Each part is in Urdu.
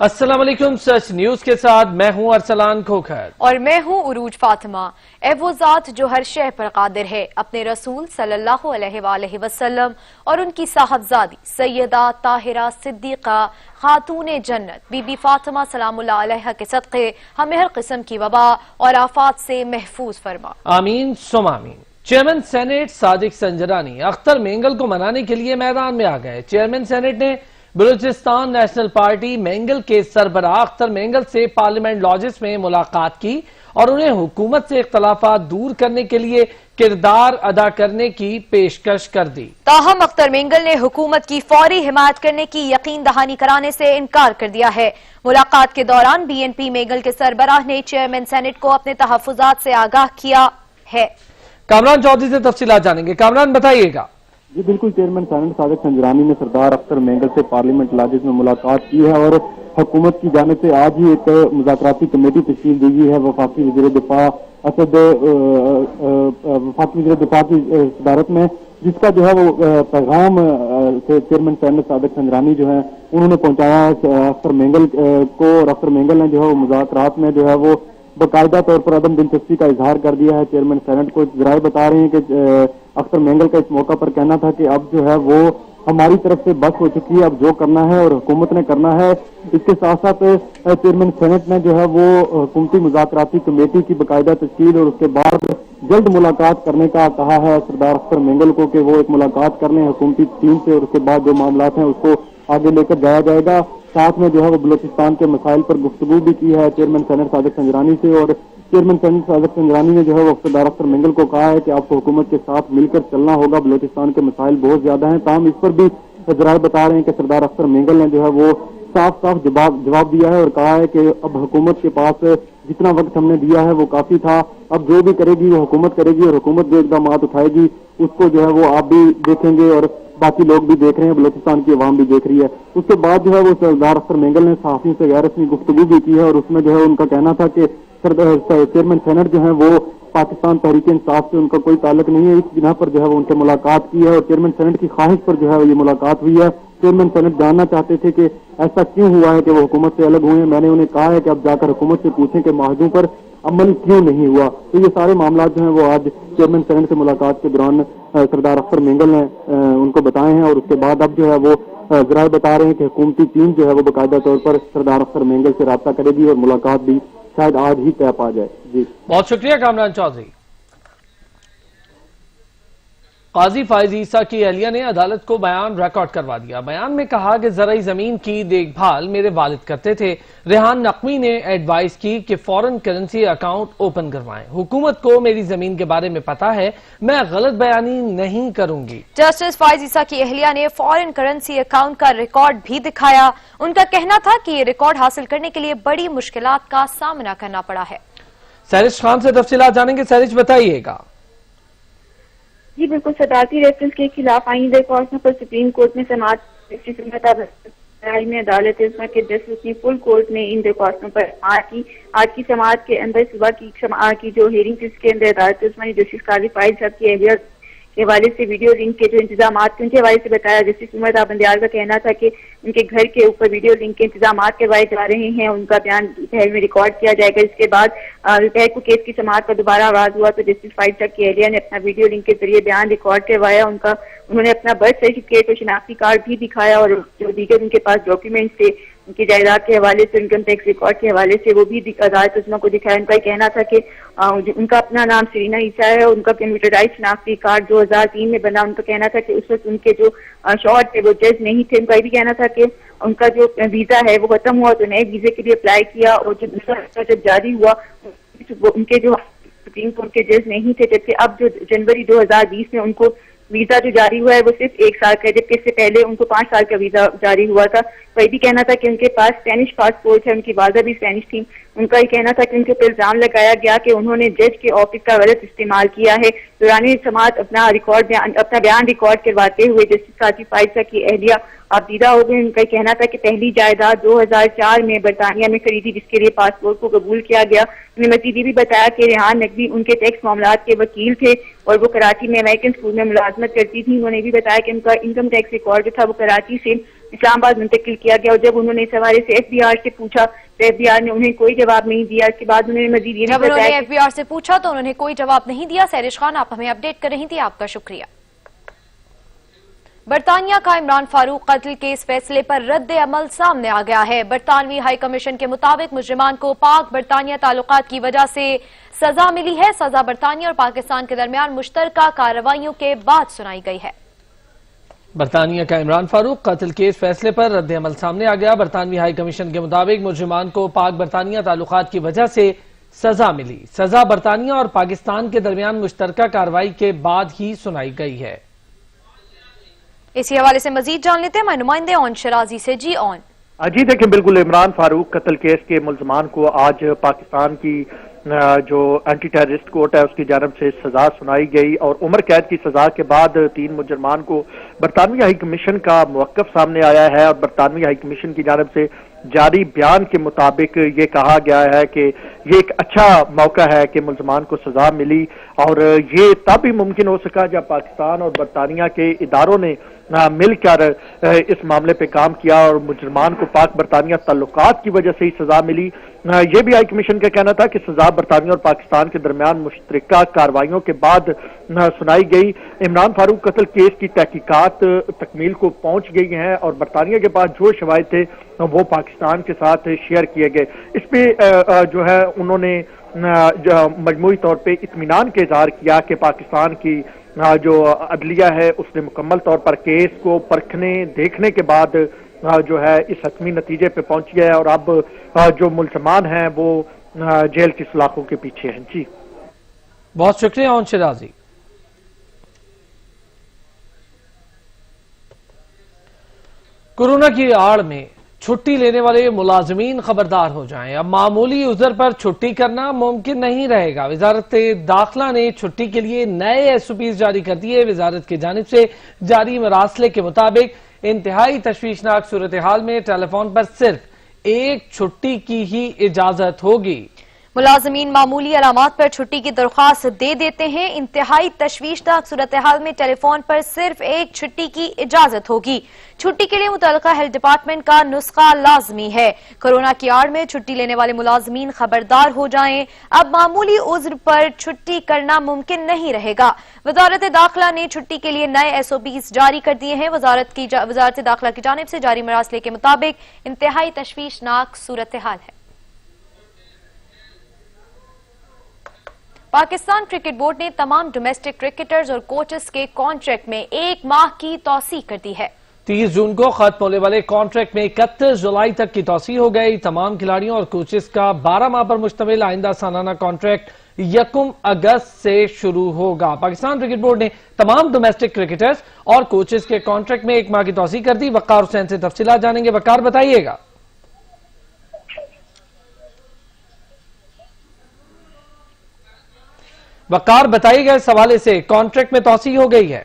السلام علیکم، سچ نیوز کے ساتھ میں ہوں ارسلان کھوکھر اور میں ہوں عروج فاطمہ۔ اے وہ ذات جو ہر شے پر قادر ہے، اپنے رسول صلی اللہ علیہ وآلہ وسلم اور ان کی صاحبزادی سیدہ طاہرہ صدیقہ خاتون جنت بی بی فاطمہ سلام اللہ علیہ کے صدقے ہمیں ہر قسم کی وبا اور آفات سے محفوظ فرما، آمین ثم آمین۔ چیئرمین سینیٹ صادق سنجرانی اختر مینگل کو منانے کے لیے میدان میں آ گئے۔ چیئرمین سینیٹ نے بلوچستان نیشنل پارٹی مینگل کے سربراہ اختر مینگل سے پارلیمنٹ لاجز میں ملاقات کی اور انہیں حکومت سے اختلافات دور کرنے کے لیے کردار ادا کرنے کی پیشکش کر دی۔ تاہم اختر مینگل نے حکومت کی فوری حمایت کرنے کی یقین دہانی کرانے سے انکار کر دیا ہے۔ ملاقات کے دوران بی این پی مینگل کے سربراہ نے چیئرمین سینیٹ کو اپنے تحفظات سے آگاہ کیا ہے۔ کامران چودھری سے تفصیلات جانیں گے۔ کامران بتائیے گا۔ جی بالکل، چیئرمین سینیٹ صادق سنجرانی نے سردار اختر مینگل سے پارلیمنٹ لاجز میں ملاقات کی ہے اور حکومت کی جانب سے آج ہی ایک مذاکراتی کمیٹی تشکیل دی گئی ہے۔ وفاقی وزیر دفاع کی صدارت میں، جس کا جو ہے وہ پیغام چیئرمین سینیٹ صادق سنجرانی جو ہے انہوں نے پہنچایا ہے اختر مینگل کو، اور اختر مینگل نے جو ہے مذاکرات میں جو ہے وہ باقاعدہ طور پر عدم دلچسپی کا اظہار کر دیا ہے۔ چیئرمین سینیٹ کو ذرائع بتا رہے ہیں کہ اختر مینگل کا اس موقع پر کہنا تھا کہ اب جو ہے وہ ہماری طرف سے بس ہو چکی ہے، اب جو کرنا ہے اور حکومت نے کرنا ہے۔ اس کے ساتھ ساتھ چیئرمین سینیٹ نے جو ہے وہ حکومتی مذاکراتی کمیٹی کی باقاعدہ تشکیل اور اس کے بعد جلد ملاقات کرنے کا کہا ہے سردار اختر مینگل کو کہ وہ ایک ملاقات کر لیں حکومتی ٹیم سے، اور اس کے بعد جو معاملات ہیں اس کو آگے لے کر جایا جائے گا۔ ساتھ میں جو ہے وہ بلوچستان کے مسائل پر گفتگو بھی کی ہے چیئرمین سینیٹ صادق سنجرانی سے، اور چیئرمین سینیٹ صادق سنجرانی نے جو ہے وہ سردار اختر مینگل کو کہا ہے کہ آپ کو حکومت کے ساتھ مل کر چلنا ہوگا۔ بلوچستان کے مسائل بہت زیادہ ہیں، تاہم اس پر بھی ذرائع بتا رہے ہیں کہ سردار اختر مینگل نے جو ہے وہ صاف جواب دیا ہے اور کہا ہے کہ اب حکومت کے پاس جتنا وقت ہم نے دیا ہے وہ کافی تھا، اب جو بھی کرے گی وہ حکومت کرے گی، اور حکومت جو اقدامات اٹھائے گی اس کو جو ہے وہ آپ بھی دیکھیں گے اور باقی لوگ بھی دیکھ رہے ہیں، بلوچستان کی عوام بھی دیکھ رہی ہے۔ اس کے بعد جو ہے وہ سردار اختر مینگل نے صحافیوں سے غیر رسمی گفتگو بھی کی ہے، اور اس میں جو ہے ان کا کہنا تھا کہ چیئرمین سینیٹ جو ہے وہ پاکستان تحریک انصاف سے ان کا کوئی تعلق نہیں ہے، اس بنا پر جو ہے وہ ان سے ملاقات کی ہے اور چیئرمین سینیٹ کی خواہش پر جو ہے یہ ملاقات ہوئی ہے۔ چیئرمین سینیٹ جاننا چاہتے تھے کہ ایسا کیوں ہوا ہے کہ وہ حکومت سے الگ ہوئے ہیں۔ میں نے انہیں کہا ہے کہ اب جا کر حکومت سے پوچھیں کہ معاہدوں پر عمل کیوں نہیں ہوا۔ تو یہ سارے معاملات جو ہیں وہ آج چیئرمین سینیٹ سے ملاقات کے دوران سردار اختر مینگل نے ان کو بتائے ہیں، اور اس کے بعد اب جو ہے وہ ذرائع بتا رہے ہیں کہ حکومتی ٹیم جو ہے وہ باقاعدہ طور پر سردار اختر مینگل سے رابطہ کرے گی اور ملاقات بھی شاید آج ہی طے پا جائے۔ جی بہت شکریہ کامران چودھری۔ قاضی فائز عیسیٰ کی اہلیہ نے عدالت کو بیان ریکارڈ کروا دیا۔ بیان میں کہا کہ زرعی زمین کی دیکھ بھال میرے والد کرتے تھے۔ ریحان نقوی نے ایڈوائز کی کہ فورن کرنسی اکاؤنٹ اوپن کروائیں۔ حکومت کو میری زمین کے بارے میں پتا ہے، میں غلط بیانی نہیں کروں گی۔ جسٹس فائز عیسیٰ کی اہلیہ نے فورن کرنسی اکاؤنٹ کا ریکارڈ بھی دکھایا۔ ان کا کہنا تھا کہ یہ ریکارڈ حاصل کرنے کے لیے بڑی مشکلات کا سامنا کرنا پڑا ہے۔ سہرش خان سے تفصیلات جانیں گے۔ سہرش بتائیے گا۔ جی بالکل، صدارتی ریفرنس کے خلاف آئین درخواستوں پر سپریم کورٹ میں سماعت میں عدالت عظمیٰ کے جسٹس نے فل کورٹ میں ان درخواستوں پر سماعت کی۔ آج کی سماعت کے اندر صبح کی سماعت کی جو ہیئرنگ جس کے اندر عدالت عظمیٰ نے جسٹس قاضی فائز صاحب کی اہلیہ کے حوالے سے ویڈیو لنک کے جو انتظامات کے ان کے حوالے سے بتایا۔ جسٹس عمر بندیال کا کہنا تھا کہ ان کے گھر کے اوپر ویڈیو لنک کے انتظامات کروائے جا رہے ہیں، ان کا بیان دوپہر میں ریکارڈ کیا جائے گا۔ اس کے بعد دوپہر کو کیس کی سماعت کا دوبارہ آغاز ہوا تو جسٹس فائز صاحب کی اہلیہ نے اپنا ویڈیو لنک کے ذریعے بیان ریکارڈ کروایا۔ انہوں نے اپنا برتھ سرٹیفکیٹ اور شناختی کارڈ بھی دکھایا، اور جو دیگر ان کے پاس ڈاکیومنٹس تھے ان کی جائیداد کے حوالے سے، انکم ٹیکس ریکارڈ کے حوالے سے، وہ بھی عدالت عظمیٰ کو دکھایا۔ ان کا کہنا تھا کہ ان کا اپنا نام سرینا عیسیٰ ہے، ان کا کمپیوٹرائز شناختی کارڈ 2003 میں بنا۔ ان کا کہنا تھا کہ اس وقت ان کے جو شوہر تھے وہ جج نہیں تھے۔ ان کا یہ بھی کہنا تھا کہ ان کا جو ویزا ہے وہ ختم ہوا تو نئے ویزے کے لیے اپلائی کیا، اور جو دوسرا جب جاری ہوا ان کے جو سپریم کورٹ کے جج نہیں تھے، جبکہ اب جو جنوری 2020 میں ان کو ویزا جو جاری ہوا ہے وہ صرف 1 سال کا ہے، جبکہ اس سے پہلے ان کو 5 سال کا ویزا جاری ہوا تھا۔ تو یہ بھی کہنا تھا کہ ان کے پاس اسپینش پاسپورٹ ہے، ان کی والدہ بھی اسپینش تھی۔ ان کا یہ کہنا تھا کہ ان کے اوپر الزام لگایا گیا کہ انہوں نے جج کے آفس کا غلط استعمال کیا ہے۔ دوران سماعت اپنا بیان ریکارڈ کرواتے ہوئے جسٹس قاضی فائز صاحب کی اہلیہ آبدیدہ ہو گئی۔ ان کا کہنا تھا کہ پہلی جائیداد 2004 میں برطانیہ میں خریدی، جس کے لیے پاسپورٹ کو قبول کیا گیا۔ انہوں نے مزید یہ بھی بتایا کہ ریحان نقوی ان کے ٹیکس معاملات کے وکیل تھے اور وہ کراچی میں امریکن اسکول میں ملازمت کرتی تھی۔ انہوں نے بھی بتایا کہ ان کا انکم ٹیکس ریکارڈ جو تھا وہ کراچی سے اسلام آباد منتقل کیا گیا، اور جب انہوں نے اس حوالے سے FBR سے پوچھا تو FBR نے انہیں کوئی جواب نہیں دیا۔ اس کے بعد انہوں نے مزید یہ جب انہوں نے FBR سے پوچھا تو انہوں نے کوئی جواب نہیں دیا۔ سہرش خان، آپ ہمیں اپڈیٹ کر رہی تھی، آپ کا شکریہ۔ برطانیہ کا عمران فاروق قتل کیس فیصلے پر رد عمل سامنے آ گیا ہے۔ برطانوی ہائی کمیشن کے مطابق مجرمان کو پاک برطانیہ تعلقات کی وجہ سے سزا ملی ہے۔ سزا برطانیہ اور پاکستان کے درمیان مشترکہ کارروائیوں کے بعد سنائی گئی ہے۔ برطانیہ کا عمران فاروق قتل کیس فیصلے پر رد عمل سامنے آ گیا۔ برطانوی ہائی کمیشن کے مطابق مجرمان کو پاک برطانیہ تعلقات کی وجہ سے سزا ملی۔ سزا برطانیہ اور پاکستان کے درمیان مشترکہ کارروائی کے بعد ہی سنائی گئی ہے۔ اسی حوالے سے مزید جان لیتے ہیں ہمارے نمائندے اون شرازی سے۔ جی اون۔ جی دیکھیں، بالکل عمران فاروق قتل کیس کے ملزمان کو آج پاکستان کی جو اینٹی ٹیررسٹ کورٹ ہے اس کی جانب سے سزا سنائی گئی، اور عمر قید کی سزا کے بعد 3 مجرمان کو برطانوی ہائی کمیشن کا موقف سامنے آیا ہے، اور برطانوی ہائی کمیشن کی جانب سے جاری بیان کے مطابق یہ کہا گیا ہے کہ یہ ایک اچھا موقع ہے کہ ملزمان کو سزا ملی، اور یہ تب ہی ممکن ہو سکا جب پاکستان اور برطانیہ کے اداروں نے مل کر اس معاملے پہ کام کیا، اور مجرمان کو پاک برطانیہ تعلقات کی وجہ سے ہی سزا ملی۔ یہ بھی ہائی کمیشن کا کہنا تھا کہ سزا برطانیہ اور پاکستان کے درمیان مشترکہ کارروائیوں کے بعد سنائی گئی۔ عمران فاروق قتل کیس کی تحقیقات تکمیل کو پہنچ گئی ہیں، اور برطانیہ کے پاس جو شواہد تھے وہ پاکستان کے ساتھ شیئر کیے گئے۔ اس پہ جو ہے انہوں نے مجموعی طور پہ اطمینان کا اظہار کیا کہ پاکستان کی جو عدلیہ ہے اس نے مکمل طور پر کیس کو پرکھنے دیکھنے کے بعد جو ہے اس حتمی نتیجے پہ پہنچ گیا ہے، اور اب جو ملزمان ہیں وہ جیل کی سلاخوں کے پیچھے ہیں۔ جی بہت شکریہ اون شرازی۔ کورونا کی آڑ میں چھٹی لینے والے ملازمین خبردار ہو جائیں، اب معمولی عذر پر چھٹی کرنا ممکن نہیں رہے گا۔ وزارت داخلہ نے چھٹی کے لیے نئے SOPs جاری کر دیے۔ وزارت کی جانب سے جاری مراسلے کے مطابق انتہائی تشویشناک صورتحال میں ٹیلی فون پر صرف ایک چھٹی کی ہی اجازت ہوگی۔ ملازمین معمولی علامات پر چھٹی کی درخواست دے دیتے ہیں۔ انتہائی تشویشناک صورتحال میں ٹیلی فون پر صرف ایک چھٹی کی اجازت ہوگی۔ چھٹی کے لیے متعلقہ ہیلتھ ڈپارٹمنٹ کا نسخہ لازمی ہے۔ کورونا کی آڑ میں چھٹی لینے والے ملازمین خبردار ہو جائیں، اب معمولی عذر پر چھٹی کرنا ممکن نہیں رہے گا۔ وزارت داخلہ نے چھٹی کے لیے نئے SOPs جاری کر دیے ہیں۔ وزارت داخلہ کی جانب سے جاری مراسلے کے مطابق انتہائی تشویشناک صورتحال ہے۔ پاکستان کرکٹ بورڈ نے تمام ڈومیسٹک کرکٹرز اور کوچز کے کانٹریکٹ میں 1 ماہ کی توسیع کر دی ہے۔ 30 جون کو ختم ہونے والے کانٹریکٹ میں 31 جولائی تک کی توسیع ہو گئی۔ تمام کھلاڑیوں اور کوچز کا 12 ماہ پر مشتمل آئندہ سالانہ کانٹریکٹ 1 اگست سے شروع ہوگا۔ پاکستان کرکٹ بورڈ نے تمام ڈومیسٹک کرکٹرز اور کوچز کے کانٹریکٹ میں 1 ماہ کی توسیع کر دی۔ وقار حسین سے تفصیلات جانیں گے۔ وقار، بتائیے گا۔ وقار، بتائیے گا اس حوالے سے کانٹریکٹ میں توسیع ہو گئی ہے۔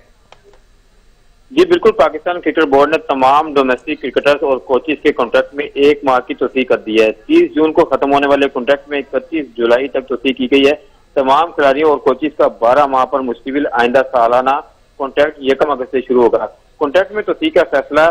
جی بالکل، پاکستان کرکٹ بورڈ نے تمام ڈومیسٹک کرکٹرز اور کوچز کے کانٹریکٹ میں 1 ماہ کی توسیع کر دی ہے۔ 30 جون کو ختم ہونے والے کانٹریکٹ میں 31 جولائی تک توسیع کی گئی ہے۔ تمام کھلاڑیوں اور کوچز کا 12 ماہ پر مشتمل آئندہ سالانہ کانٹریکٹ 1 اگست سے شروع ہوگا۔ کانٹریکٹ میں توسیع کا فیصلہ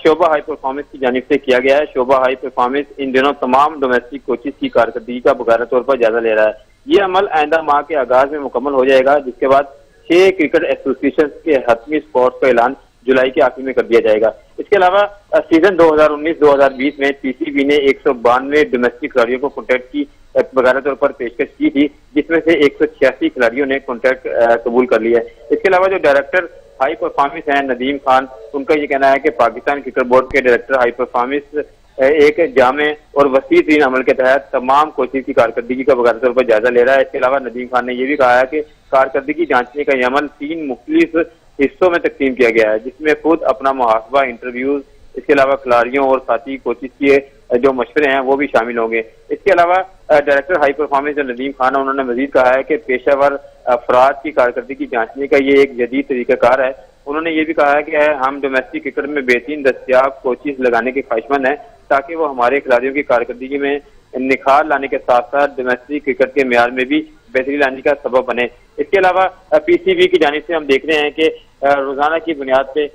شعبہ ہائی پرفارمنس کی جانب سے کیا گیا ہے۔ شعبہ ہائی پرفارمنس ان دنوں تمام ڈومیسٹک کوچز کی کارکردگی کا باقاعدہ طور پر جائزہ لے رہا ہے۔ یہ عمل آئندہ ماہ کے آغاز میں مکمل ہو جائے گا، جس کے بعد 6 کرکٹ ایسوسی ایشن کے حتمی سپورٹس کا اعلان جولائی کے آخر میں کر دیا جائے گا۔ اس کے علاوہ سیزن 2019-2020 میں PCB نے 192 ڈومیسٹک کھلاڑیوں کو کانٹریکٹ کی باقاعدہ طور پر پیشکش کی تھی، جس میں سے 186 کھلاڑیوں نے کانٹریکٹ قبول کر لیا ہے۔ اس کے علاوہ جو ڈائریکٹر ہائی پرفارمنس ہیں ندیم خان، ان کا یہ کہنا ہے کہ پاکستان کرکٹ بورڈ کے ڈائریکٹر ہائی پرفارمنس ایک جامع اور وسیع ترین عمل کے تحت تمام کوچز کی کارکردگی کا باقاعدہ طور پر جائزہ لے رہا ہے۔ اس کے علاوہ ندیم خان نے یہ بھی کہا ہے کہ کارکردگی جانچنے کا یہ عمل 3 مختلف حصوں میں تقسیم کیا گیا ہے، جس میں خود اپنا محاسبہ، انٹرویوز، اس کے علاوہ کھلاڑیوں اور ساتھی کوچز کے جو مشورے ہیں وہ بھی شامل ہوں گے۔ اس کے علاوہ ڈائریکٹر ہائی پرفارمنس جو ندیم خان ہے، انہوں نے مزید کہا ہے کہ پیشہ ور افراد کی کارکردگی جانچنے کا یہ ایک جدید طریقہ کار ہے۔ انہوں نے یہ بھی کہا ہے کہ ہم ڈومیسٹک کرکٹ میں بہترین دستیاب کوچز لگانے کے خواہشمند ہیں، تاکہ وہ ہمارے کھلاڑیوں کی کارکردگی میں نکھار لانے کے ساتھ ساتھ ڈومیسٹک کرکٹ کے معیار میں بھی بہتری لانے کا سبب بنے۔ اس کے علاوہ PCB کی جانب سے ہم دیکھ رہے ہیں کہ روزانہ کی بنیاد پہ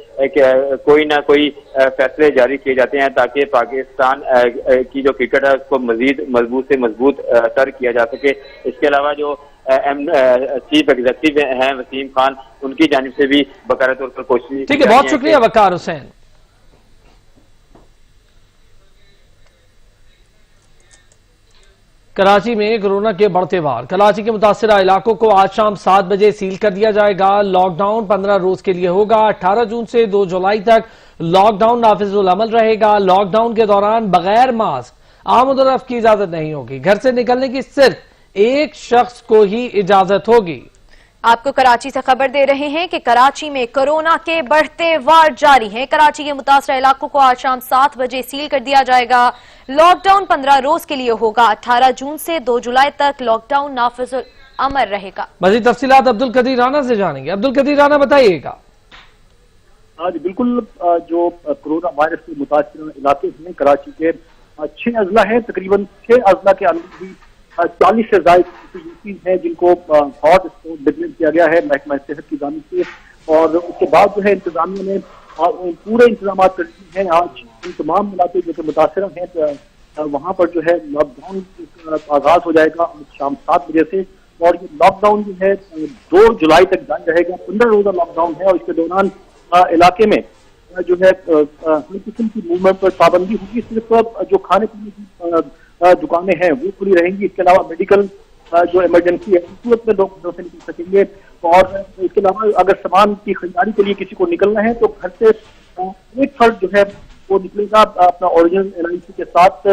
کوئی نہ کوئی فیصلے جاری کیے جاتے ہیں تاکہ پاکستان کی جو کرکٹ ہے اس کو مزید مضبوط سے مضبوط تر کیا جا سکے. اس کے علاوہ جو چیف ایگزیکٹو ہیں وسیم خان, ان کی جانب سے بھی باقاعدہ طور پر کوشش. ٹھیک ہے, بہت شکریہ وقار حسین. کراچی میں کورونا کے بڑھتے وار. کراچی کے متاثرہ علاقوں کو آج شام 7 بجے سیل کر دیا جائے گا. لاک ڈاؤن 15 روز کے لیے ہوگا. 18 جون سے 2 جولائی تک لاک ڈاؤن نافذ العمل رہے گا. لاک ڈاؤن کے دوران بغیر ماسک آمد و رفت کی اجازت نہیں ہوگی. گھر سے نکلنے کی صرف ایک شخص کو ہی اجازت ہوگی. آپ کو کراچی سے خبر دے رہے ہیں کہ کراچی میں کورونا کے بڑھتے وار جاری ہیں. کراچی کے متاثرہ علاقوں کو آج شام 7 بجے سیل کر دیا جائے گا. لاک ڈاؤن 15 روز کے لیے ہوگا. 18 جون سے 2 جولائی تک لاک ڈاؤن نافذ العمل رہے گا. مزید تفصیلات عبدالقدیر رانا سے جانیں گے. عبدالقدیر رانا بتائیے گا. جی بالکل, جو کورونا وائرس سے متاثرہ علاقے ہیں کراچی کے 6 اضلاع ہیں. تقریباً 6 اضلاع کے اندر بھی 40 سے زائد ہیں جن کو ہاٹ اسپاٹ ڈکلیئر کیا گیا ہے محکمہ صحت کی جانب سے. اور اس کے بعد جو ہے انتظامیہ نے پورے انتظامات کر دیے ہیں. آج ان تمام علاقے جو کہ متاثرہ ہیں وہاں پر جو ہے لاک ڈاؤن آغاز ہو جائے گا شام 7 بجے سے. اور یہ لاک ڈاؤن جو ہے 2 جولائی تک جاری رہے گا. 15 روزہ لاک ڈاؤن ہے اور اس کے دوران علاقے میں جو ہے ہر قسم کی موومنٹ پر پابندی ہوگی. صرف جو کھانے پینے کی دکانیں ہیں وہ کھلی رہیں گی. اس کے علاوہ میڈیکل جو ایمرجنسی ہے اس صورت میں لوگ گھروں سے نکل سکیں گے. اور اس کے علاوہ اگر سامان کی خریداری کے لیے کسی کو نکلنا ہے تو گھر سے ایک فرد جو ہے وہ نکلے گا اپنا اوریجنل LIC کے ساتھ.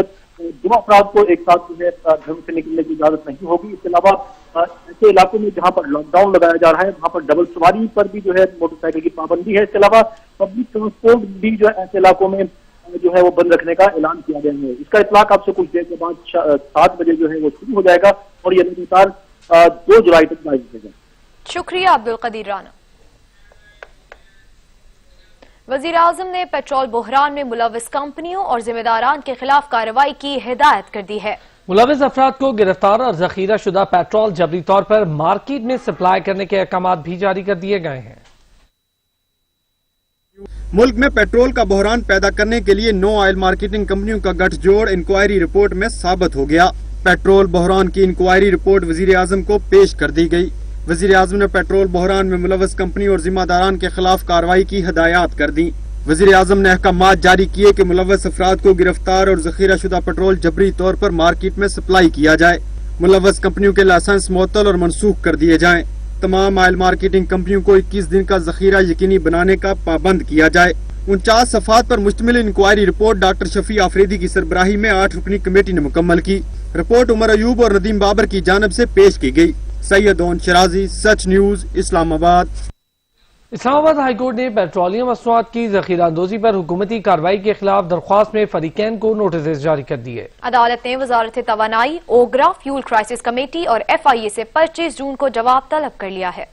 2 افراد کو ایک ساتھ جو ہے گھروں سے نکلنے کی اجازت نہیں ہوگی. اس کے علاوہ ایسے علاقوں میں جہاں پر لاک ڈاؤن لگایا جا رہا ہے وہاں پر ڈبل سواری پر بھی جو ہے موٹر سائیکل کی پابندی ہے. اس کے علاوہ پبلک ٹرانسپورٹ بھی جو ہے ایسے علاقوں میں جو ہے وہ بند رکھنے کا اعلان کیا گیا ہے. اس کا اطلاق آپ سے کچھ دیر کے بعد 7 بجے جو ہے وہ شروع ہو جائے گا اور یہ لگاتار 2 جولائی تک جاری رہے گا. شکریہ عبدالقدیر رانا. وزیر اعظم نے پیٹرول بحران میں ملوث کمپنیوں اور ذمہ داران کے خلاف کارروائی کی ہدایت کر دی ہے. ملوث افراد کو گرفتار اور ذخیرہ شدہ پیٹرول جبری طور پر مارکیٹ میں سپلائی کرنے کے احکامات بھی جاری کر دیے گئے ہیں. ملک میں پیٹرول کا بحران پیدا کرنے کے لیے 9 آئل مارکیٹنگ کمپنیوں کا گٹھ جوڑ انکوائری رپورٹ میں ثابت ہو گیا. پیٹرول بحران کی انکوائری رپورٹ وزیر اعظم کو پیش کر دی گئی. وزیر اعظم نے پیٹرول بحران میں ملوث کمپنیوں اور ذمہ داران کے خلاف کارروائی کی ہدایات کر دی. وزیر اعظم نے احکامات جاری کیے کہ ملوث افراد کو گرفتار اور ذخیرہ شدہ پیٹرول جبری طور پر مارکیٹ میں سپلائی کیا جائے. ملوث کمپنیوں کے لائسنس معطل اور منسوخ کر دیے جائیں. تمام آئل مارکیٹنگ کمپنیوں کو 21 دن کا ذخیرہ یقینی بنانے کا پابند کیا جائے. 49 صفحات پر مشتمل انکوائری رپورٹ ڈاکٹر شفیع آفریدی کی سربراہی میں 8 رکنی کمیٹی نے مکمل کی. رپورٹ عمر ایوب اور ندیم بابر کی جانب سے پیش کی گئی. سید اون شرازی, سچ نیوز, اسلام آباد. اسلام آباد ہائی کورٹ نے پیٹرولیم مصنوعات کی ذخیرہ اندوزی پر حکومتی کارروائی کے خلاف درخواست میں فریقین کو نوٹسز جاری کر دیے. عدالت نے وزارت توانائی, اوگرا, فیول کرائسس کمیٹی اور FIA سے 25 جون کو جواب طلب کر لیا ہے.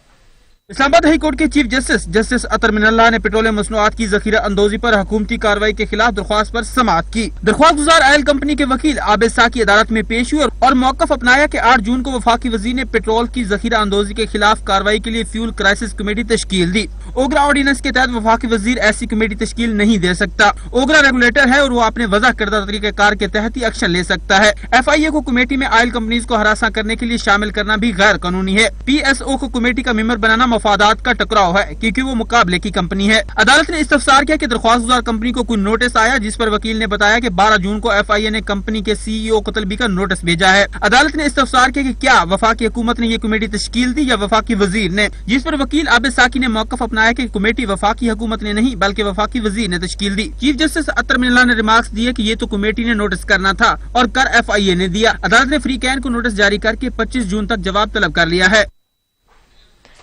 اسلام آباد ہائی کورٹ کے چیف جسٹس عطر من اللہ نے پیٹرولیم مصنوعات کی ذخیرہ اندوزی پر حکومتی کارروائی کے خلاف درخواست پر سماعت کی. درخواست گزار آئل کمپنی کے وکیل عابد ساکی عدالت میں پیش ہوئے اور موقف اپنایا کہ 8 جون کو وفاقی وزیر نے پیٹرول کی ذخیرہ اندوزی کے خلاف کارروائی کے لیے فیول کرائسس کمیٹی تشکیل دی. اوگرا آرڈیننس کے تحت وفاقی وزیر ایسی کمیٹی تشکیل نہیں دے سکتا. اوگرا ریگولیٹر ہے اور وہ اپنے وضع کردہ طریقہ کار کے تحت ہی ایکشن لے سکتا ہے. FIA کو کمیٹی میں آئل کمپنیز کو ہراساں کرنے کے لیے شامل کرنا بھی غیر قانونی ہے. PSO کو کمیٹی کا ممبر بنانا مفادات کا ٹکراؤ ہے کیونکہ وہ مقابلے کی کمپنی ہے. عدالت نے استفسار کیا کہ درخواست گزار کمپنی کو کوئی نوٹس آیا, جس پر وکیل نے بتایا کہ 12 جون کو FIA نے کمپنی کے CEO کو طلبی کا نوٹس بھیجا ہے. عدالت نے استفسار کیا کہ کیا وفاقی حکومت نے یہ کمیٹی تشکیل دی یا وفاقی وزیر نے, جس پر وکیل عابد ساکی نے موقف اپنایا کہ کمیٹی وفاقی حکومت نے نہیں بلکہ وفاقی وزیر نے تشکیل دی. چیف جسٹس عطر من اللہ نے ریمارکس دیے کہ یہ تو کمیٹی نے نوٹس کرنا تھا اور کر FIA نے دیا. عدالت نے فریقین کو نوٹس جاری کر کے 25 جون تک جواب طلب کر لیا ہے.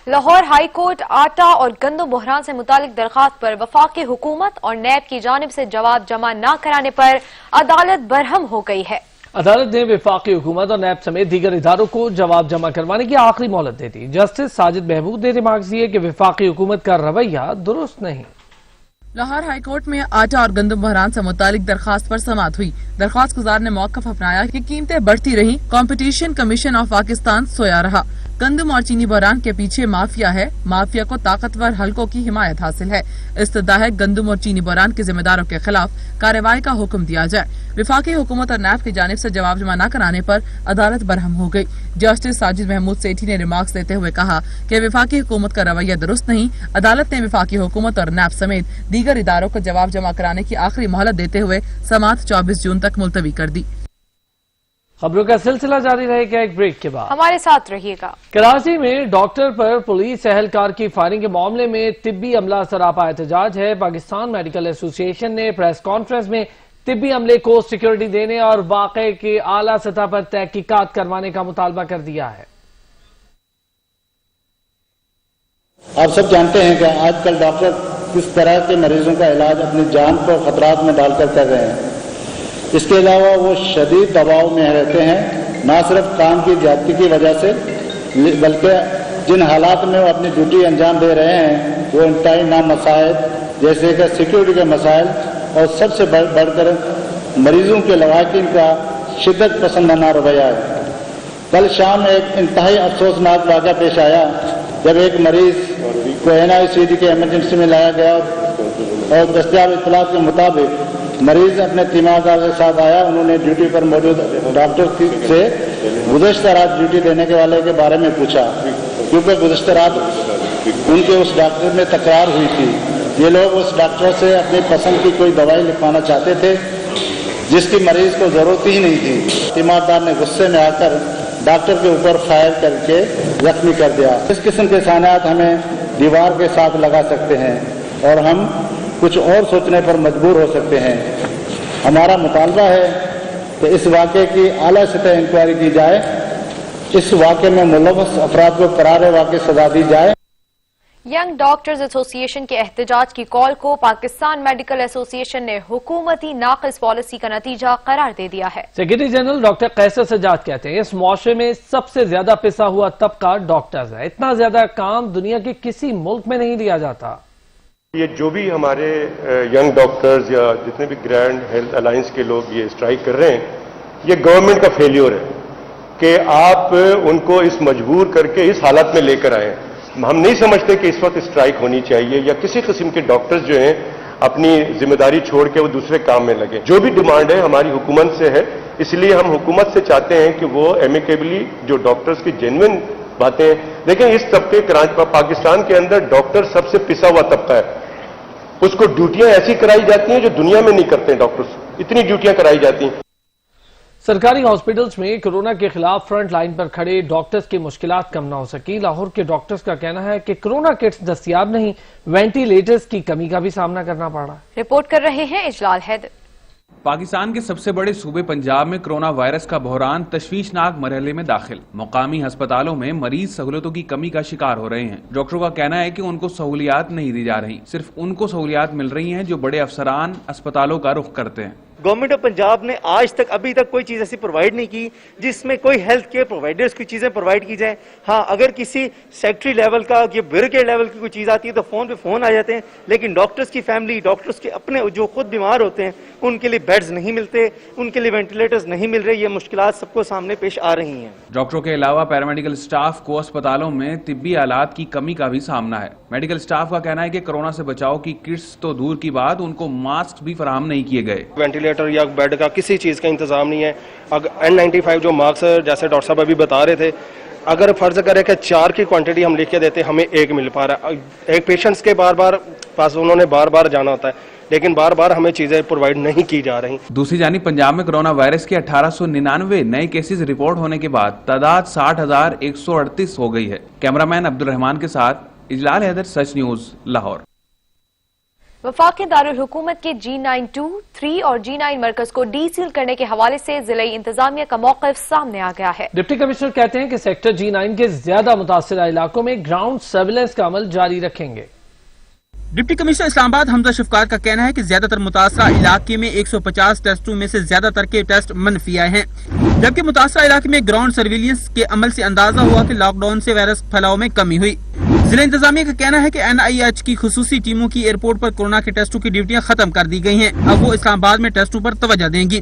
لاہور ہائی کورٹ آٹا اور گندم بحران سے متعلق درخواست پر وفاقی حکومت اور نیب کی جانب سے جواب جمع نہ کرانے پر عدالت برہم ہو گئی ہے. عدالت نے وفاقی حکومت اور نیب سمیت دیگر اداروں کو جواب جمع کروانے کی آخری مہلت دے دی. جسٹس ساجد محمود نے ریمارکس دیے کہ وفاقی حکومت کا رویہ درست نہیں. لاہور ہائی کورٹ میں آٹا اور گندم بحران سے متعلق درخواست پر سماعت ہوئی. درخواست گزار نے موقف اپنایا کہ قیمتیں بڑھتی رہیں, کمپٹیشن کمیشن آف پاکستان سویا رہا. گندم اور چینی بحران کے پیچھے مافیا ہے، مافیا کو طاقتور حلقوں کی حمایت حاصل ہے۔ استدعا ہے گندم اور چینی بحران کے ذمہ داروں کے خلاف کارروائی کا حکم دیا جائے۔ وفاقی حکومت اور نیب کی جانب سے جواب جمع نہ کرانے پر عدالت برہم ہو گئی۔ جسٹس ساجد محمود سیٹھی نے ریمارکس دیتے ہوئے کہا کہ وفاقی حکومت کا رویہ درست نہیں۔ عدالت نے وفاقی حکومت اور نیب سمیت دیگر اداروں کو جواب جمع کرانے کی آخری مہلت دیتے ہوئے سماعت 24 جون تک ملتوی کر دی۔ خبروں کا سلسلہ جاری رہے گا ایک بریک کے بعد۔ ہمارے ساتھ رہیے گا۔ کراچی میں ڈاکٹر پر پولیس اہلکار کی فائرنگ کے معاملے میں طبی عملہ سراپا احتجاج ہے۔ پاکستان میڈیکل ایسوسی ایشن نے پریس کانفرنس میں طبی عملے کو سیکیورٹی دینے اور واقعے کی اعلیٰ سطح پر تحقیقات کروانے کا مطالبہ کر دیا ہے۔ آپ سب جانتے ہیں کہ آج کل ڈاکٹر کس طرح کے مریضوں کا علاج اپنی جان کو خطرات میں ڈال کر کر رہے ہیں۔ اس کے علاوہ وہ شدید دباؤ میں رہتے ہیں، نہ صرف کام کی زیادتی کی وجہ سے بلکہ جن حالات میں وہ اپنی ڈیوٹی انجام دے رہے ہیں وہ انتہائی نامسائل جیسے کہ سیکیورٹی کے مسائل اور سب سے بڑھ کر مریضوں کے لواحقین کا شدت پسندانہ رویہ ہے۔ کل شام ایک انتہائی افسوسناک واقعہ پیش آیا جب ایک مریض کو NICD کے ایمرجنسی میں لایا گیا اور دستیاب اطلاعات کے مطابق مریض اپنے تیمار کے ساتھ آیا۔ انہوں نے ڈیوٹی پر موجود ڈاکٹر سے گزشتہ رات ڈیوٹی دینے کے والے کے بارے میں پوچھا، کیونکہ گزشتہ رات ان کے اس ڈاکٹر میں تکرار ہوئی تھی۔ یہ لوگ اس ڈاکٹر سے اپنی پسند کی کوئی دوائی لکھوانا چاہتے تھے جس کی مریض کو ضرورت ہی نہیں تھی۔ تیماردار نے غصے میں آ کر ڈاکٹر کے اوپر فائر کر کے زخمی کر دیا۔ اس قسم کے صحنات ہمیں دیوار کے ساتھ لگا سکتے ہیں اور ہم کچھ اور سوچنے پر مجبور ہو سکتے ہیں۔ ہمارا مطالبہ ہے کہ اس واقعے کی اعلیٰ سطح انکوائری کی جائے، اس واقعے میں ملوث افراد کو قرار واقعی سزا دی جائے۔ ینگ ڈاکٹرز ایسوسی ایشن کے احتجاج کی کال کو پاکستان میڈیکل ایسوسی ایشن نے حکومتی ناقص پالیسی کا نتیجہ قرار دے دیا ہے۔ سیکرٹری جنرل ڈاکٹر قیصر سجاد کہتے ہیں اس معاشرے میں سب سے زیادہ پسا ہوا طبقہ ڈاکٹرز ہے۔ اتنا زیادہ کام دنیا کے کسی ملک میں نہیں دیا جاتا۔ یہ جو بھی ہمارے ینگ ڈاکٹرز یا جتنے بھی گرینڈ ہیلتھ الائنس کے لوگ یہ اسٹرائک کر رہے ہیں، یہ گورنمنٹ کا فیلیور ہے کہ آپ ان کو اس مجبور کر کے اس حالت میں لے کر آئے ہیں۔ ہم نہیں سمجھتے کہ اس وقت اسٹرائک ہونی چاہیے یا کسی قسم کے ڈاکٹرز جو ہیں اپنی ذمہ داری چھوڑ کے وہ دوسرے کام میں لگے۔ جو بھی ڈیمانڈ ہے ہماری حکومت سے ہے، اس لیے ہم حکومت سے چاہتے ہیں کہ وہ ایمیکیبلی جو ڈاکٹرز کی جینوئن باتیں ہیں، لیکن اس طبقے پاکستان کے اندر ڈاکٹر سب سے پسا ہوا طبقہ ہے۔ اس کو ڈیوٹیاں ایسی کرائی جاتی ہیں جو دنیا میں نہیں کرتے ہیں ڈاکٹرز، اتنی ڈیوٹیاں کرائی جاتی ہیں۔ سرکاری ہاسپٹلز میں کورونا کے خلاف فرنٹ لائن پر کھڑے ڈاکٹرز کی مشکلات کم نہ ہو سکی۔ لاہور کے ڈاکٹرز کا کہنا ہے کہ کورونا کٹس دستیاب نہیں، وینٹیلیٹرز کی کمی کا بھی سامنا کرنا پڑ رہا ہے۔ رپورٹ کر رہے ہیں اجلال حیدر۔ پاکستان کے سب سے بڑے صوبے پنجاب میں کرونا وائرس کا بحران تشویشناک مرحلے میں داخل۔ مقامی ہسپتالوں میں مریض سہولتوں کی کمی کا شکار ہو رہے ہیں۔ ڈاکٹروں کا کہنا ہے کہ ان کو سہولیات نہیں دی جا رہی، صرف ان کو سہولیات مل رہی ہیں جو بڑے افسران اسپتالوں کا رخ کرتے ہیں۔ گورنمنٹ آف پنجاب نے آج تک ابھی تک کوئی چیز ایسی پرووائڈ نہیں کی جس میں کوئی ہیلتھ کیئر پرووائڈرز کی چیزیں پرووائڈ کی جائیں۔ ہاں اگر کسی سیکٹری لیول کا یا بیوروکریٹ لیول کی کوئی چیز آتی ہے تو فون پہ فون آ جاتے ہیں، لیکن ڈاکٹرز کی فیملی، ڈاکٹرز کے اپنے جو خود بیمار ہوتے ہیں ان کے لیے بیڈز نہیں ملتے، ان کے لیے وینٹیلیٹرز نہیں مل رہے۔ یہ مشکلات سب کو سامنے پیش آ رہی ہیں۔ ڈاکٹروں کے علاوہ پیرامیڈیکل سٹاف کو اسپتالوں میں طبی آلات کی کمی کا بھی سامنا ہے۔ میڈیکل سٹاف کا کہنا ہے کہ کورونا سے بچاؤ کی کٹس تو دور کی بات، ان کو ماسک بھی فراہم نہیں کیے گئے۔ وینٹیلیٹر یا بیڈ کا کسی چیز کا انتظام نہیں ہے۔ اگر N95 جو ماسک جیسے ڈاکٹر صاحب ابھی بتا رہے تھے، اگر فرض کرے کہ 4 کی کوانٹٹی ہم لکھ کے دیتے ہمیں 1 مل پا رہا ہے۔ ایک پیشنٹس کے بار بار پاس انہوں نے بار بار جانا ہوتا ہے، لیکن بار بار ہمیں چیزیں پرووائڈ نہیں کی جا رہی۔ دوسری جانب پنجاب میں کرونا وائرس کے 1899 نئے کیسز رپورٹ ہونے کے بعد تعداد 60,138 ہو گئی ہے۔ کیمرامین عبد الرحمان کے ساتھ اجلال حیدر، سچ نیوز، لاہور۔ وفاقی دارالحکومت کے G9-2, 3 اور G9 مرکز کو ڈی سیل کرنے کے حوالے سے ضلعی انتظامیہ کا موقف سامنے آ گیا ہے۔ ڈپٹی کمشنر کہتے ہیں کہ سیکٹر G9 کے زیادہ متاثرہ علاقوں میں گراؤنڈ سرویلنس کا عمل جاری رکھیں گے۔ ڈپٹی کمشنر اسلام آباد حمزہ شفقات کا کہنا ہے کہ زیادہ تر متاثرہ علاقے میں 150 ٹیسٹوں میں سے زیادہ تر کے ٹیسٹ منفی آئے ہیں، جبکہ متاثرہ علاقے میں گراؤنڈ سرویلنس کے عمل سے اندازہ ہوا کہ لاک ڈاؤن سے وائرس پھیلاؤ میں کمی ہوئی۔ ضلع انتظامیہ کا کہنا ہے کہ NIH کی خصوصی ٹیموں کی ایئرپورٹ پر کورونا کے ٹیسٹوں کی ڈیوٹیاں ختم کر دی گئی ہیں، اب وہ اسلام آباد میں ٹیسٹوں پر توجہ دیں گی۔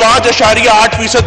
5.8%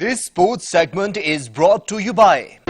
This sports segment is brought to you by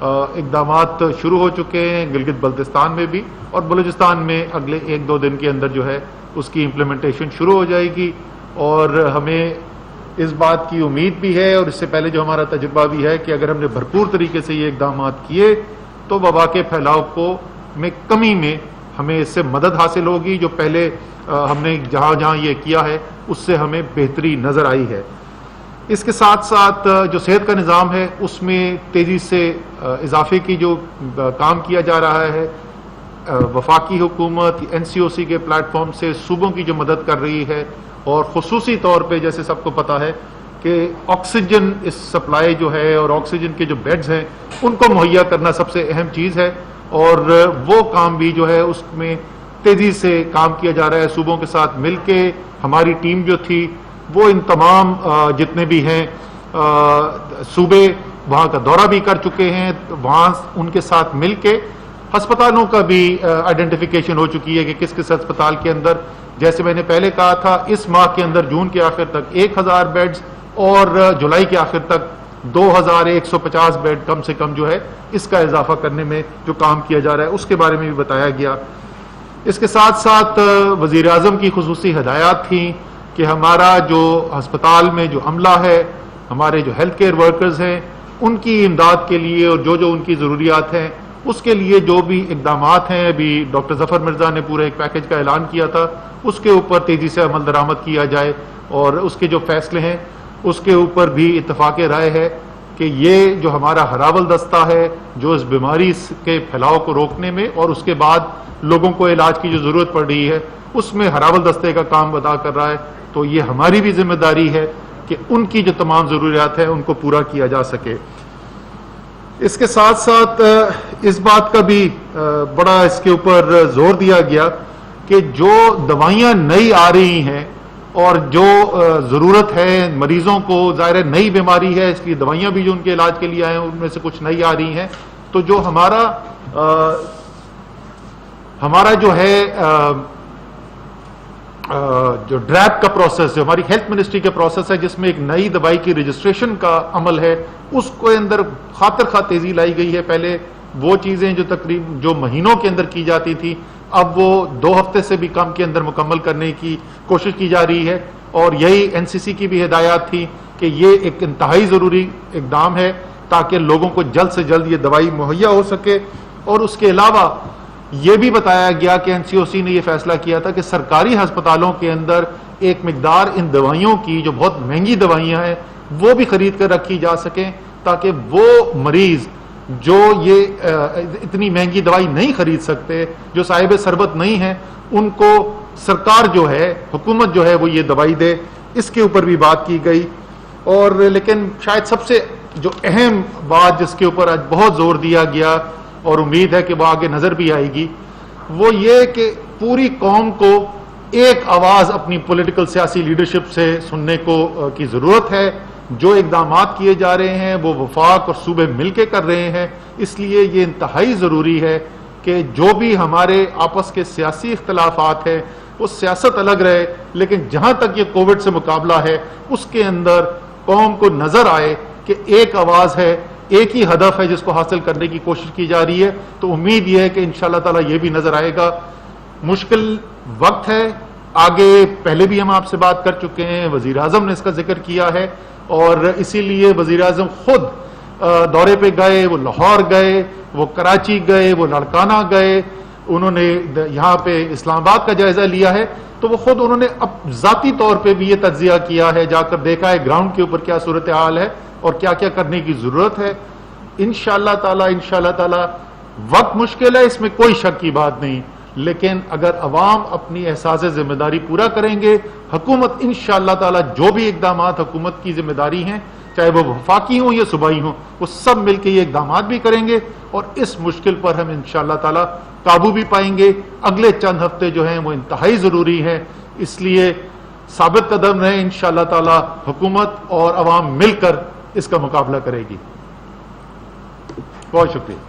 اقدامات شروع ہو چکے ہیں گلگت بلتستان میں بھی، اور بلوچستان میں اگلے 1-2 دن کے اندر جو ہے اس کی امپلیمنٹیشن شروع ہو جائے گی. اور ہمیں اس بات کی امید بھی ہے، اور اس سے پہلے جو ہمارا تجربہ بھی ہے، کہ اگر ہم نے بھرپور طریقے سے یہ اقدامات کیے تو وبا کے پھیلاؤ میں کمی میں ہمیں اس سے مدد حاصل ہوگی. جو پہلے ہم نے جہاں جہاں یہ کیا ہے اس سے ہمیں بہتری نظر آئی ہے. اس کے ساتھ ساتھ جو صحت کا نظام ہے اس میں تیزی سے اضافے کی جو کام کیا جا رہا ہے، وفاقی حکومت NCOC کے پلیٹ فارم سے صوبوں کی جو مدد کر رہی ہے، اور خصوصی طور پہ جیسے سب کو پتا ہے کہ آکسیجن اس سپلائی جو ہے اور آکسیجن کے جو بیڈز ہیں ان کو مہیا کرنا سب سے اہم چیز ہے، اور وہ کام بھی جو ہے اس میں تیزی سے کام کیا جا رہا ہے. صوبوں کے ساتھ مل کے ہماری ٹیم جو تھی وہ ان تمام جتنے بھی ہیں صوبے وہاں کا دورہ بھی کر چکے ہیں. وہاں ان کے ساتھ مل کے ہسپتالوں کا بھی آئیڈینٹیفیکیشن ہو چکی ہے کہ کس کس ہسپتال کے اندر، جیسے میں نے پہلے کہا تھا، اس ماہ کے اندر جون کے آخر تک 1000 بیڈز اور جولائی کے آخر تک 2150 بیڈ کم سے کم جو ہے اس کا اضافہ کرنے میں جو کام کیا جا رہا ہے اس کے بارے میں بھی بتایا گیا. اس کے ساتھ ساتھ وزیر اعظم کی خصوصی ہدایات تھیں کہ ہمارا جو ہسپتال میں جو عملہ ہے، ہمارے جو ہیلتھ کیئر ورکرز ہیں، ان کی امداد کے لیے اور جو ان کی ضروریات ہیں اس کے لیے جو بھی اقدامات ہیں، ابھی ڈاکٹر ظفر مرزا نے پورے ایک پیکج کا اعلان کیا تھا، اس کے اوپر تیزی سے عمل درآمد کیا جائے، اور اس کے جو فیصلے ہیں اس کے اوپر بھی اتفاق رائے ہے کہ یہ جو ہمارا ہراول دستہ ہے جو اس بیماری کے پھیلاؤ کو روکنے میں اور اس کے بعد لوگوں کو علاج کی جو ضرورت پڑ رہی ہے اس میں ہراول دستے کا کام ادا کر رہا ہے. تو یہ ہماری بھی ذمہ داری ہے کہ ان کی جو تمام ضروریات ہیں ان کو پورا کیا جا سکے. اس کے ساتھ ساتھ اس بات کا بھی بڑا اس کے اوپر زور دیا گیا کہ جو دوائیاں نئی آ رہی ہیں اور جو ضرورت ہے مریضوں کو، ظاہر ہے نئی بیماری ہے اس لیے دوائیاں بھی جو ان کے علاج کے لیے آئے ہیں ان میں سے کچھ نئی آ رہی ہیں، تو جو ہمارا جو ہے جو ڈریپ کا پروسیس، جو ہماری ہیلتھ منسٹری کا پروسیس ہے جس میں ایک نئی دوائی کی رجسٹریشن کا عمل ہے، اس کو اندر خاطر خواہ تیزی لائی گئی ہے. پہلے وہ چیزیں جو جو مہینوں کے اندر کی جاتی تھی اب وہ 2 ہفتے سے بھی کم کے اندر مکمل کرنے کی کوشش کی جا رہی ہے. اور یہی NCC کی بھی ہدایات تھی کہ یہ ایک انتہائی ضروری اقدام ہے تاکہ لوگوں کو جلد سے جلد یہ دوائی مہیا ہو سکے. اور اس کے علاوہ یہ بھی بتایا گیا کہ NCOC نے یہ فیصلہ کیا تھا کہ سرکاری ہسپتالوں کے اندر ایک مقدار ان دوائیوں کی جو بہت مہنگی دوائیاں ہیں وہ بھی خرید کر رکھی جا سکیں تاکہ وہ مریض جو یہ اتنی مہنگی دوائی نہیں خرید سکتے، جو صاحب ثروت نہیں ہیں، ان کو سرکار جو ہے، حکومت جو ہے وہ یہ دوائی دے. اس کے اوپر بھی بات کی گئی. اور لیکن شاید سب سے جو اہم بات جس کے اوپر آج بہت زور دیا گیا اور امید ہے کہ وہ آگے نظر بھی آئے گی، وہ یہ کہ پوری قوم کو ایک آواز اپنی پولیٹیکل سیاسی لیڈرشپ سے سننے کی ضرورت ہے. جو اقدامات کیے جا رہے ہیں وہ وفاق اور صوبے مل کے کر رہے ہیں، اس لیے یہ انتہائی ضروری ہے کہ جو بھی ہمارے آپس کے سیاسی اختلافات ہیں وہ سیاست الگ رہے، لیکن جہاں تک یہ کووڈ سے مقابلہ ہے اس کے اندر قوم کو نظر آئے کہ ایک آواز ہے، ایک ہی ہدف ہے جس کو حاصل کرنے کی کوشش کی جا رہی ہے. تو امید یہ ہے کہ انشاءاللہ تعالی یہ بھی نظر آئے گا. مشکل وقت ہے، آگے پہلے بھی ہم آپ سے بات کر چکے ہیں، وزیر اعظم نے اس کا ذکر کیا ہے، اور اسی لیے وزیر اعظم خود دورے پہ گئے، وہ لاہور گئے، وہ کراچی گئے، وہ لاڑکانہ گئے، انہوں نے یہاں پہ اسلام آباد کا جائزہ لیا ہے. تو وہ خود انہوں نے ذاتی طور پہ بھی یہ تجزیہ کیا ہے، جا کر دیکھا ہے گراؤنڈ کے اوپر کیا صورتحال ہے اور کیا کیا کرنے کی ضرورت ہے. انشاءاللہ تعالی وقت مشکل ہے، اس میں کوئی شک کی بات نہیں، لیکن اگر عوام اپنی احساس ذمہ داری پورا کریں گے، حکومت انشاءاللہ تعالی جو بھی اقدامات حکومت کی ذمہ داری ہیں، چاہے وہ وفاقی ہوں یا صوبائی ہوں، وہ سب مل کے یہ اقدامات بھی کریں گے اور اس مشکل پر ہم انشاءاللہ تعالی قابو بھی پائیں گے. اگلے چند ہفتے جو ہیں وہ انتہائی ضروری ہیں، اس لیے ثابت قدم رہیں. انشاءاللہ تعالی حکومت اور عوام مل کر اس کا مقابلہ کرے گی. بہت شکریہ.